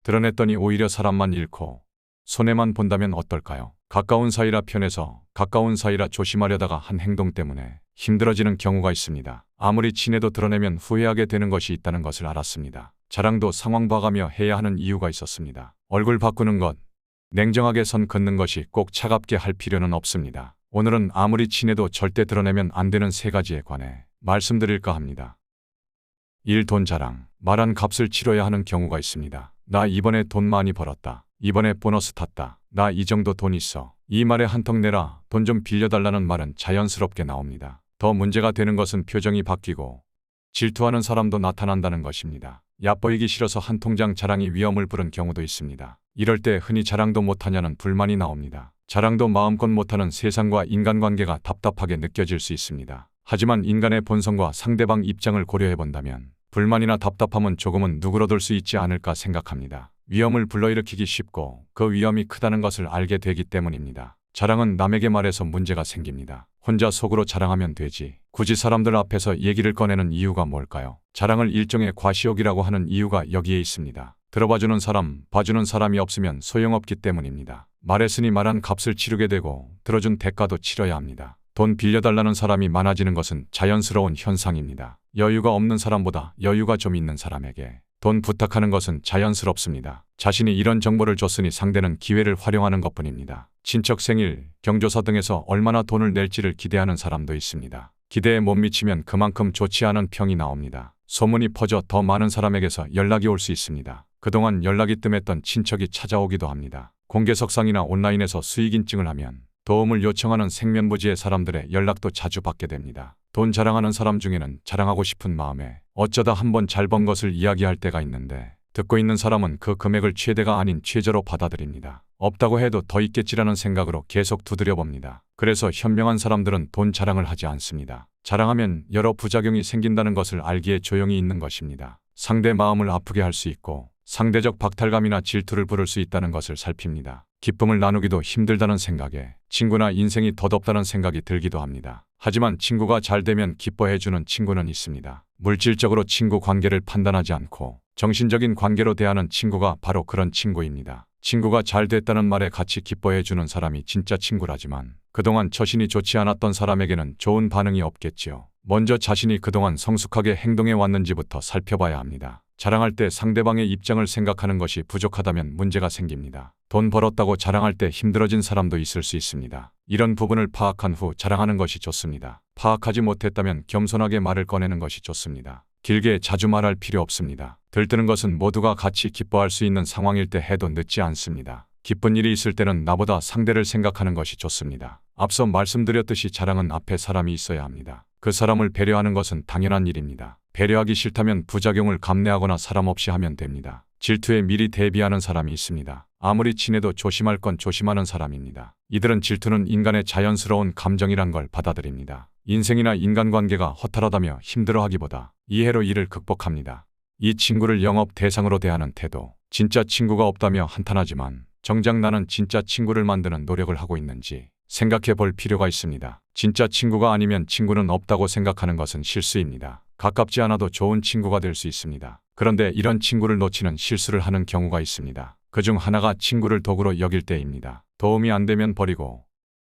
드러냈더니 오히려 사람만 잃고 손해만 본다면 어떨까요? 가까운 사이라 편해서 가까운 사이라 조심하려다가 한 행동 때문에 힘들어지는 경우가 있습니다. 아무리 친해도 드러내면 후회하게 되는 것이 있다는 것을 알았습니다. 자랑도 상황 봐가며 해야 하는 이유가 있었습니다. 얼굴 바꾸는 것, 냉정하게 선 긋는 것이 꼭 차갑게 할 필요는 없습니다. 오늘은 아무리 친해도 절대 드러내면 안 되는 3가지에 관해 말씀드릴까 합니다. 1. 돈 자랑. 말한 값을 치러야 하는 경우가 있습니다. 나 이번에 돈 많이 벌었다. 이번에 보너스 탔다. 나 이 정도 돈 있어. 이 말에 한턱 내라. 돈 좀 빌려달라는 말은 자연스럽게 나옵니다. 더 문제가 되는 것은 표정이 바뀌고 질투하는 사람도 나타난다는 것입니다. 얕보이기 싫어서 한 통장 자랑이 위험을 부른 경우도 있습니다. 이럴 때 흔히 자랑도 못하냐는 불만이 나옵니다. 자랑도 마음껏 못하는 세상과 인간관계가 답답하게 느껴질 수 있습니다. 하지만 인간의 본성과 상대방 입장을 고려해본다면 불만이나 답답함은 조금은 누그러들 수 있지 않을까 생각합니다. 위험을 불러일으키기 쉽고 그 위험이 크다는 것을 알게 되기 때문입니다. 자랑은 남에게 말해서 문제가 생깁니다. 혼자 속으로 자랑하면 되지. 굳이 사람들 앞에서 얘기를 꺼내는 이유가 뭘까요? 자랑을 일종의 과시욕이라고 하는 이유가 여기에 있습니다. 들어봐주는 사람, 봐주는 사람이 없으면 소용없기 때문입니다. 말했으니 말한 값을 치르게 되고 들어준 대가도 치러야 합니다. 돈 빌려달라는 사람이 많아지는 것은 자연스러운 현상입니다. 여유가 없는 사람보다 여유가 좀 있는 사람에게 돈 부탁하는 것은 자연스럽습니다. 자신이 이런 정보를 줬으니 상대는 기회를 활용하는 것뿐입니다. 친척 생일, 경조사 등에서 얼마나 돈을 낼지를 기대하는 사람도 있습니다. 기대에 못 미치면 그만큼 좋지 않은 평이 나옵니다. 소문이 퍼져 더 많은 사람에게서 연락이 올 수 있습니다. 그동안 연락이 뜸했던 친척이 찾아오기도 합니다. 공개석상이나 온라인에서 수익 인증을 하면 도움을 요청하는 생면부지의 사람들의 연락도 자주 받게 됩니다. 돈 자랑하는 사람 중에는 자랑하고 싶은 마음에 어쩌다 한번 잘 번 것을 이야기할 때가 있는데 듣고 있는 사람은 그 금액을 최대가 아닌 최저로 받아들입니다. 없다고 해도 더 있겠지라는 생각으로 계속 두드려봅니다. 그래서 현명한 사람들은 돈 자랑을 하지 않습니다. 자랑하면 여러 부작용이 생긴다는 것을 알기에 조용히 있는 것입니다. 상대 마음을 아프게 할 수 있고 상대적 박탈감이나 질투를 부를 수 있다는 것을 살핍니다. 기쁨을 나누기도 힘들다는 생각에 친구나 인생이 덧없다는 생각이 들기도 합니다. 하지만 친구가 잘 되면 기뻐해주는 친구는 있습니다. 물질적으로 친구 관계를 판단하지 않고 정신적인 관계로 대하는 친구가 바로 그런 친구입니다. 친구가 잘 됐다는 말에 같이 기뻐해주는 사람이 진짜 친구라지만 그동안 처신이 좋지 않았던 사람에게는 좋은 반응이 없겠지요. 먼저 자신이 그동안 성숙하게 행동해 왔는지부터 살펴봐야 합니다. 자랑할 때 상대방의 입장을 생각하는 것이 부족하다면 문제가 생깁니다. 돈 벌었다고 자랑할 때 힘들어진 사람도 있을 수 있습니다. 이런 부분을 파악한 후 자랑하는 것이 좋습니다. 파악하지 못했다면 겸손하게 말을 꺼내는 것이 좋습니다. 길게 자주 말할 필요 없습니다. 들뜨는 것은 모두가 같이 기뻐할 수 있는 상황일 때 해도 늦지 않습니다. 기쁜 일이 있을 때는 나보다 상대를 생각하는 것이 좋습니다. 앞서 말씀드렸듯이 자랑은 앞에 사람이 있어야 합니다. 그 사람을 배려하는 것은 당연한 일입니다. 배려하기 싫다면 부작용을 감내하거나 사람 없이 하면 됩니다. 질투에 미리 대비하는 사람이 있습니다. 아무리 친해도 조심할 건 조심하는 사람입니다. 이들은 질투는 인간의 자연스러운 감정이란 걸 받아들입니다. 인생이나 인간관계가 허탈하다며 힘들어하기보다 이해로 이를 극복합니다. 이 친구를 영업 대상으로 대하는 태도. 진짜 친구가 없다며 한탄하지만 정작 나는 진짜 친구를 만드는 노력을 하고 있는지 생각해 볼 필요가 있습니다. 진짜 친구가 아니면 친구는 없다고 생각하는 것은 실수입니다. 가깝지 않아도 좋은 친구가 될 수 있습니다. 그런데 이런 친구를 놓치는 실수를 하는 경우가 있습니다. 그중 하나가 친구를 도구로 여길 때입니다. 도움이 안 되면 버리고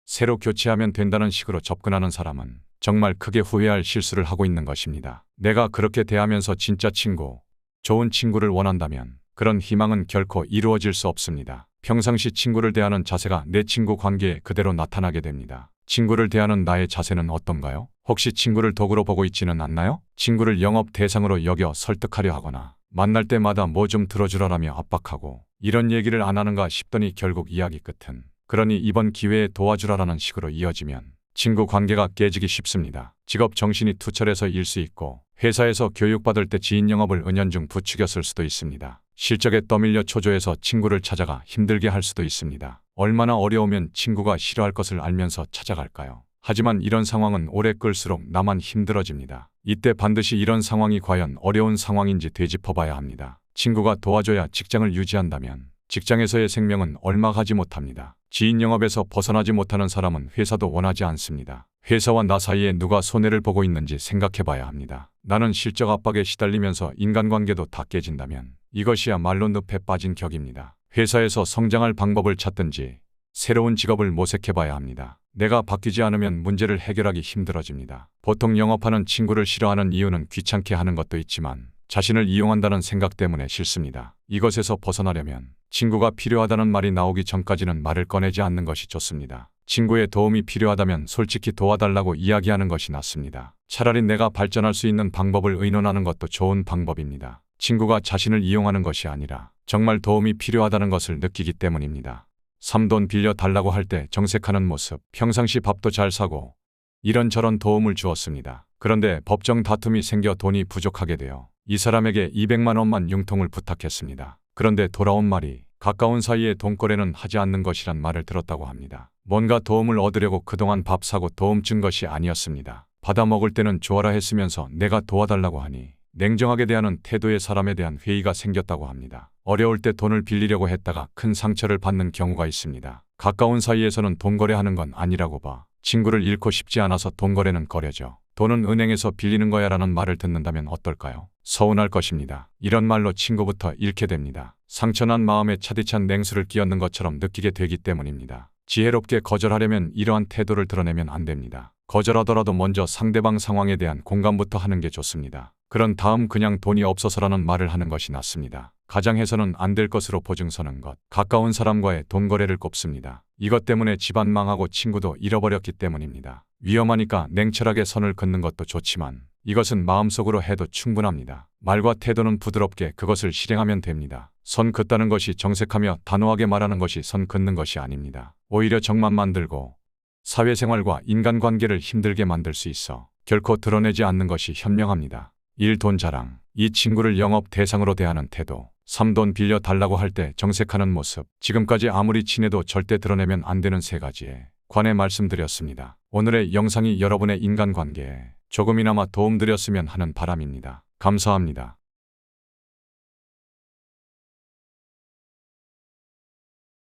새로 교체하면 된다는 식으로 접근하는 사람은 정말 크게 후회할 실수를 하고 있는 것입니다. 내가 그렇게 대하면서 진짜 친구, 좋은 친구를 원한다면 그런 희망은 결코 이루어질 수 없습니다. 평상시 친구를 대하는 자세가 내 친구 관계에 그대로 나타나게 됩니다. 친구를 대하는 나의 자세는 어떤가요? 혹시 친구를 도구로 보고 있지는 않나요? 친구를 영업 대상으로 여겨 설득하려 하거나 만날 때마다 뭐 좀 들어주라라며 압박하고 이런 얘기를 안 하는가 싶더니 결국 이야기 끝은 그러니 이번 기회에 도와주라라는 식으로 이어지면 친구 관계가 깨지기 쉽습니다. 직업 정신이 투철해서 일 수 있고 회사에서 교육받을 때 지인 영업을 은연중 부추겼을 수도 있습니다. 실적에 떠밀려 초조해서 친구를 찾아가 힘들게 할 수도 있습니다. 얼마나 어려우면 친구가 싫어할 것을 알면서 찾아갈까요? 하지만 이런 상황은 오래 끌수록 나만 힘들어집니다. 이때 반드시 이런 상황이 과연 어려운 상황인지 되짚어봐야 합니다. 친구가 도와줘야 직장을 유지한다면 직장에서의 생명은 얼마 가지 못합니다. 지인 영업에서 벗어나지 못하는 사람은 회사도 원하지 않습니다. 회사와 나 사이에 누가 손해를 보고 있는지 생각해 봐야 합니다. 나는 실적 압박에 시달리면서 인간관계도 다 깨진다면 이것이야말로 늪에 빠진 격입니다. 회사에서 성장할 방법을 찾든지 새로운 직업을 모색해 봐야 합니다. 내가 바뀌지 않으면 문제를 해결하기 힘들어집니다. 보통 영업하는 친구를 싫어하는 이유는 귀찮게 하는 것도 있지만 자신을 이용한다는 생각 때문에 싫습니다. 이것에서 벗어나려면 친구가 필요하다는 말이 나오기 전까지는 말을 꺼내지 않는 것이 좋습니다. 친구의 도움이 필요하다면 솔직히 도와달라고 이야기하는 것이 낫습니다. 차라리 내가 발전할 수 있는 방법을 의논하는 것도 좋은 방법입니다. 친구가 자신을 이용하는 것이 아니라 정말 도움이 필요하다는 것을 느끼기 때문입니다. 3돈 빌려 달라고 할 때 정색하는 모습, 평상시 밥도 잘 사고 이런저런 도움을 주었습니다. 그런데 법정 다툼이 생겨 돈이 부족하게 되어 이 사람에게 200만 원만 융통을 부탁했습니다. 그런데 돌아온 말이 가까운 사이에 돈거래는 하지 않는 것이란 말을 들었다고 합니다. 뭔가 도움을 얻으려고 그동안 밥 사고 도움 준 것이 아니었습니다. 받아 먹을 때는 좋아라 했으면서 내가 도와달라고 하니 냉정하게 대하는 태도의 사람에 대한 회의가 생겼다고 합니다. 어려울 때 돈을 빌리려고 했다가 큰 상처를 받는 경우가 있습니다. 가까운 사이에서는 돈거래하는 건 아니라고 봐. 친구를 잃고 싶지 않아서 돈거래는 거래죠. 돈은 은행에서 빌리는 거야 라는 말을 듣는다면 어떨까요? 서운할 것입니다. 이런 말로 친구부터 잃게 됩니다. 상처난 마음에 차디찬 냉수를 끼얹는 것처럼 느끼게 되기 때문입니다. 지혜롭게 거절하려면 이러한 태도를 드러내면 안 됩니다. 거절하더라도 먼저 상대방 상황에 대한 공감부터 하는 게 좋습니다. 그런 다음 그냥 돈이 없어서라는 말을 하는 것이 낫습니다. 가장해서는 안 될 것으로 보증 서는 것, 가까운 사람과의 돈거래를 꼽습니다. 이것 때문에 집안 망하고 친구도 잃어버렸기 때문입니다. 위험하니까 냉철하게 선을 긋는 것도 좋지만 이것은 마음속으로 해도 충분합니다. 말과 태도는 부드럽게 그것을 실행하면 됩니다. 선 긋다는 것이 정색하며 단호하게 말하는 것이 선 긋는 것이 아닙니다. 오히려 정만 만들고 사회생활과 인간관계를 힘들게 만들 수 있어 결코 드러내지 않는 것이 현명합니다. 1. 돈 자랑. 이 친구를 영업 대상으로 대하는 태도. 3. 돈 빌려 달라고 할 때 정색하는 모습. 지금까지 아무리 친해도 절대 드러내면 안 되는 3가지에 관해 말씀드렸습니다. 오늘의 영상이 여러분의 인간관계에 조금이나마 도움드렸으면 하는 바람입니다. 감사합니다.